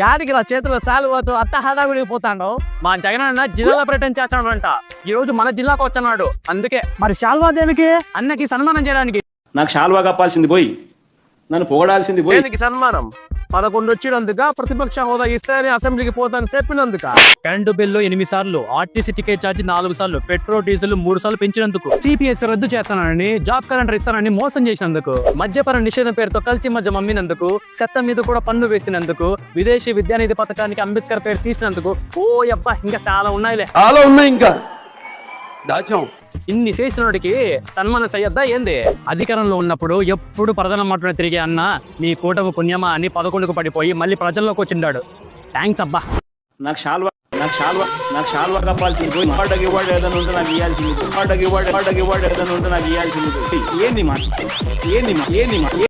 యాడికి ఇలా చేతిలో సాలు పోతూ అత్త హడావిడికి పోతాడు. మా జగన్ అన్న జిల్లాలో పర్యటన చేస్తాడంట. ఈ రోజు మన జిల్లాకు వచ్చాడు. అందుకే మరి శాల్వా దేనికి? అన్నకి సన్మానం చేయడానికి. నాకు శాల్వా కప్పాల్సింది పోయి నన్ను పొగడాల్సింది పోయి. దేనికి సన్మానం? 11 వచ్చినందుక, ప్రతిపక్ష హోదా ఇస్తాయని అసెంబ్లీకి పోతాను చెప్పినందుక. కరెంటు బిల్లు 8 సార్లు, ఆర్టీసీ టికెట్ ఛార్జ్ 4 సార్లు, పెట్రోల్ డీజిల్ 3 సార్లు పెంచినందుకు, సిపిఎస్ రద్దు చేస్తానని, జాబ్ క్యాలెండర్ ఇస్తానని మోసం చేసినందుకు, మద్యపాన నిషేధం పేరుతో కలిసి మద్యం అమ్మినందుకు, చెత్త మీద కూడా పన్ను వేసినందుకు, విదేశీ విద్యానిధి పథకానికి అంబేద్కర్ పేరు తీసినందుకు, ఓ అబ్బా ఇంకా చాలా ఉన్నాయిలే. చాలా ఉన్నాయి ఇంకా దాచాం. ఇన్ని చేసినోడికి సన్మానం చేయొద్దా ఏంది? అధికారంలో ఉన్నప్పుడు ఎప్పుడు ప్రధాన మాటలు తిరిగే అన్న నీ కూటమి పుణ్యమా అని 11కు పడిపోయి మళ్ళీ ప్రజల్లోకి వచ్చిండాడు. థ్యాంక్స్ అబ్బా. నాకు శాల్వా కప్పాల్సింది పోయి. వాడికి ఇవాడు ఏదైనా ఉంటే నాకు ఇవ్వాల్సింది. వాడికి ఇవాడు ఏదైనా ఉంటే నాకు ఇవ్వాల్సింది. ఏంది మా